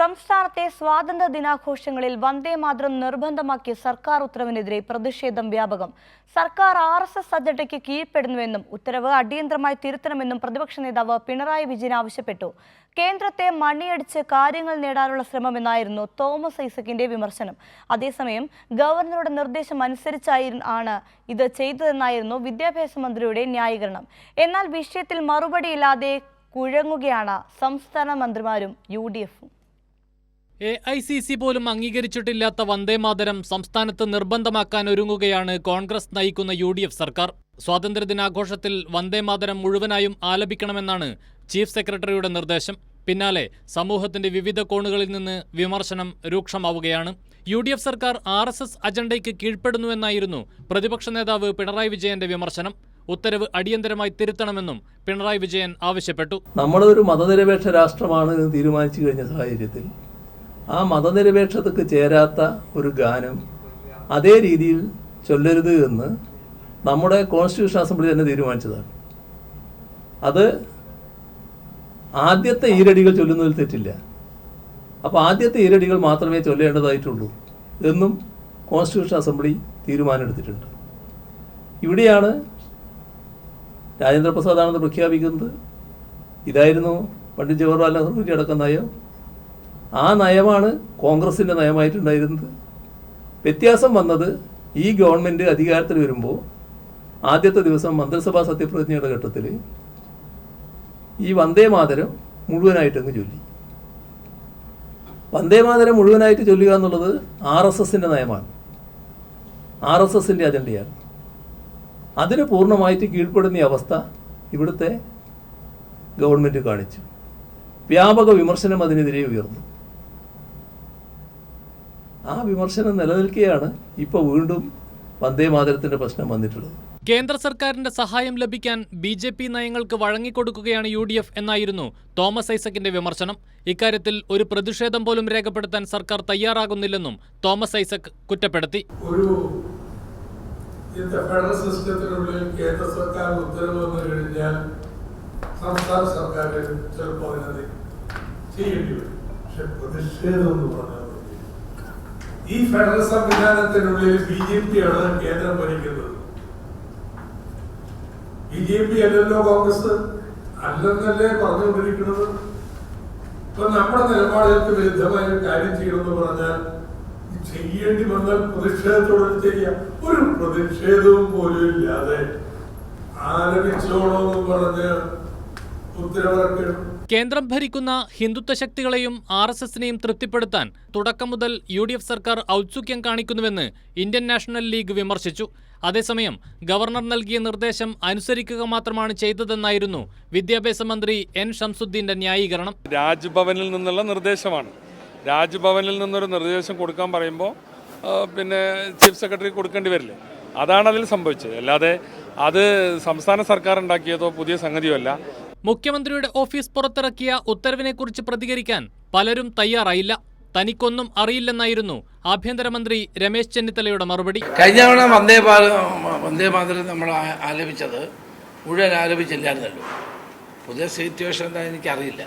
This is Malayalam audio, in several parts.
സംസ്ഥാനത്തെ സ്വാതന്ത്ര്യ ദിനാഘോഷങ്ങളിൽ വന്ദേമാതരം നിർബന്ധമാക്കിയ സർക്കാർ ഉത്തരവിനെതിരെ പ്രതിഷേധം വ്യാപകം. സർക്കാർ RSS അജണ്ടയ്ക്ക് കീഴ്പ്പെടുന്നുവെന്നും ഉത്തരവ് അടിയന്തരമായി തിരുത്തണമെന്നും പ്രതിപക്ഷ നേതാവ് പിണറായി വിജയൻ ആവശ്യപ്പെട്ടു. കേന്ദ്രത്തെ മണിയടിച്ച് കാര്യങ്ങൾ നേടാനുള്ള ശ്രമമെന്നായിരുന്നു തോമസ് ഐസക്കിന്റെ വിമർശനം. അതേസമയം ഗവർണറുടെ നിർദ്ദേശം അനുസരിച്ചാണ് ഇത് ചെയ്തതെന്നായിരുന്നു വിദ്യാഭ്യാസ മന്ത്രിയുടെ ന്യായീകരണം. എന്നാൽ വിഷയത്തിൽ മറുപടിയില്ലാതെ കുഴങ്ങുകയാണ് സംസ്ഥാന മന്ത്രിമാരും UDF-ഉം. AICC പോലും അംഗീകരിച്ചിട്ടില്ലാത്ത വന്ദേമാതരം സംസ്ഥാനത്ത് നിർബന്ധമാക്കാൻ ഒരുങ്ങുകയാണ് കോൺഗ്രസ് നയിക്കുന്ന UDF സർക്കാർ. സ്വാതന്ത്ര്യദിനാഘോഷത്തിൽ വന്ദേമാതരം മുഴുവനായും ആലപിക്കണമെന്നാണ് ചീഫ് സെക്രട്ടറിയുടെ നിർദ്ദേശം. പിന്നാലെ സമൂഹത്തിന്റെ വിവിധ കോണുകളിൽ നിന്ന് വിമർശനം രൂക്ഷമാവുകയാണ്. UDF സർക്കാർ RSS അജണ്ടയ്ക്ക് കീഴ്പ്പെടുന്നുവെന്നായിരുന്നു പ്രതിപക്ഷ നേതാവ് പിണറായി വിജയന്റെ വിമർശനം. ഉത്തരവ് അടിയന്തരമായി തിരുത്തണമെന്നും പിണറായി വിജയൻ ആവശ്യപ്പെട്ടു. നമ്മളൊരു മതനിരപേക്ഷ രാഷ്ട്രമാണ് തീരുമാനിച്ചു കഴിഞ്ഞ സാഹചര്യത്തിൽ ആ മതനിരപേക്ഷതയ്ക്ക് ചേരാത്ത ഒരു ഗാനം അതേ രീതിയിൽ ചൊല്ലരുത് എന്ന് നമ്മുടെ കോൺസ്റ്റിറ്റ്യൂഷൻ അസംബ്ലി തന്നെ തീരുമാനിച്ചതാണ്. അത് ആദ്യത്തെ ഈരടികൾ ചൊല്ലുന്നതിൽ തെറ്റില്ല. അപ്പോൾ ആദ്യത്തെ ഈരടികൾ മാത്രമേ ചൊല്ലേണ്ടതായിട്ടുള്ളൂ എന്നും കോൺസ്റ്റിറ്റ്യൂഷൻ അസംബ്ലി തീരുമാനമെടുത്തിട്ടുണ്ട്. ഇവിടെയാണ് രാജേന്ദ്ര പ്രസാദാണെന്ന് പ്രഖ്യാപിക്കുന്നത്. ഇതായിരുന്നു പണ്ഡിറ്റ് ജവഹർലാൽ നെഹ്റുവിൻ്റെ അടക്കം നയം. ആ നയമാണ് കോൺഗ്രസിൻ്റെ നയമായിട്ടുണ്ടായിരുന്നത്. വ്യത്യാസം വന്നത് ഈ ഗവൺമെൻറ് അധികാരത്തിൽ വരുമ്പോൾ ആദ്യത്തെ ദിവസം മന്ത്രിസഭാ സത്യപ്രതിജ്ഞയുടെ ഘട്ടത്തിൽ ഈ വന്ദേമാതരം മുഴുവനായിട്ടങ്ങ് ചൊല്ലി. വന്ദേമാതരം മുഴുവനായിട്ട് ചൊല്ലുക എന്നുള്ളത് RSSൻ്റെ നയമാണ്, RSSൻ്റെ അജണ്ടയാണ്. അതിന് പൂർണ്ണമായിട്ട് കീഴ്പ്പെടുന്ന അവസ്ഥ ഇവിടുത്തെ ഗവൺമെൻറ് കാണിച്ചു. വ്യാപക വിമർശനം അതിനെതിരെ ഉയർന്നു. ആ വിമർശനം നിലനിൽക്കുകയാണ് ഇപ്പോൾ വീണ്ടും വന്ദേമാതരത്തിന്റെ പ്രശ്നം വന്നിട്ടുള്ളത്. കേന്ദ്ര സർക്കാരിന്റെ സഹായം ലഭിക്കാൻ BJP നയങ്ങൾക്ക് വഴങ്ങിക്കൊടുക്കുകയാണ് UDF എന്നായിരുന്നു തോമസ് ഐസക്കിന്റെ വിമർശനം. ഇക്കാര്യത്തിൽ ഒരു പ്രതിഷേധം പോലും രേഖപ്പെടുത്താൻ സർക്കാർ തയ്യാറാകുന്നില്ലെന്നും തോമസ് ഐസക് കുറ്റപ്പെടുത്തി. ഫെഡറൽ സിസ്റ്റത്തിനുള്ളിൽ കേന്ദ്ര സർക്കാർ ഉത്തരവ് വന്നു കഴിഞ്ഞാൽ സംസ്ഥാന സർക്കാർ ചിലപ്പോൾ അതിനത് ചെയ്യേണ്ടി വരും. പക്ഷെ പ്രതിഷേധം എന്ന് പറഞ്ഞാൽ ഈ ഫെഡറൽ സംവിധാനത്തിനുള്ളിൽ BJP ആണ് കേന്ദ്രം ഭരിക്കുന്നത്. BJP അല്ലല്ലോ കോൺഗ്രസ്, അല്ലെന്നല്ലേ പറഞ്ഞുകൊണ്ടിരിക്കുന്നത്. ഇപ്പൊ നമ്മുടെ നിലപാടുകൾക്ക് വിരുദ്ധമായ ഒരു കാര്യം ചെയ്യണമെന്ന് പറഞ്ഞാൽ ചെയ്യേണ്ടി വന്നാൽ പ്രതിഷേധത്തോടെ ചെയ്യാം. ഒരു പ്രതിഷേധവും പോലും ഇല്ലാതെ ആലപിച്ചോളെന്ന് പറഞ്ഞ് ഉത്തരവിറക്കണം. കേന്ദ്രം ഭരിക്കുന്ന ഹിന്ദുത്വ ശക്തികളെയും RSSനെയും തൃപ്തിപ്പെടുത്താൻ തുടക്കം മുതൽ UDF സർക്കാർ ഔത്സുക്യം കാണിക്കുന്നുവെന്ന് ഇന്ത്യൻ നാഷണൽ ലീഗ് വിമർശിച്ചു. അതേസമയം ഗവർണർ നൽകിയ നിർദ്ദേശം അനുസരിക്കുക മാത്രമാണ് ചെയ്തതെന്നായിരുന്നു വിദ്യാഭ്യാസ മന്ത്രി N. ഷംസുദ്ദീന്റെ ന്യായീകരണം. രാജ്ഭവനിൽ നിന്നുള്ള നിർദ്ദേശമാണ്. രാജ്ഭവനിൽ നിന്നൊരു നിർദ്ദേശം കൊടുക്കാൻ പറയുമ്പോൾ പിന്നെ ചീഫ് സെക്രട്ടറി കൊടുക്കേണ്ടി വരില്ലേ? അതാണ് അതിൽ സംഭവിച്ചത്. അല്ലാതെ അത് സംസ്ഥാന സർക്കാർ ഉണ്ടാക്കിയതോ പുതിയ സംഗതിയോ അല്ല. മുഖ്യമന്ത്രിയുടെ ഓഫീസ് പുറത്തിറക്കിയ ഉത്തരവിനെക്കുറിച്ച് പ്രതികരിക്കാൻ പലരും തയ്യാറായില്ല. തനിക്കൊന്നും അറിയില്ലെന്നായിരുന്നു ആഭ്യന്തരമന്ത്രി രമേശ് ചെന്നിത്തലയുടെ മറുപടി. കഴിഞ്ഞ തവണ വന്ദേമാതരം നമ്മൾ ആലപിച്ചത് മുഴുവൻ ആലപിച്ചില്ലായിരുന്നല്ലോ. പുതിയ സിറ്റുവേഷൻ എന്താ എനിക്കറിയില്ല.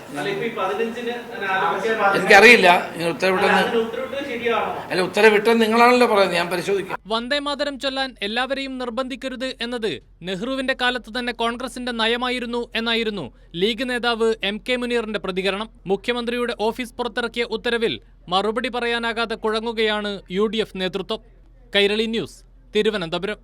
ഉത്തരവിട്ടെന്ന് നിങ്ങളാണല്ലോ പറയുന്നത്. ഞാൻ പരിശോധിക്കാം. വന്ദേമാതരം ചൊല്ലാൻ എല്ലാവരെയും നിർബന്ധിക്കരുത് എന്നത് നെഹ്റുവിന്റെ കാലത്ത് തന്നെ കോൺഗ്രസിന്റെ നയമായിരുന്നു എന്നായിരുന്നു ലീഗ് നേതാവ് MK മുനീറിന്റെ പ്രതികരണം. മുഖ്യമന്ത്രിയുടെ ഓഫീസ് പുറത്തിറക്കിയ ഉത്തരവിൽ മറുപടി പറയാനാകാതെ കുഴങ്ങുകയാണ് UDF നേതൃത്വം. കൈരളി ന്യൂസ്, തിരുവനന്തപുരം.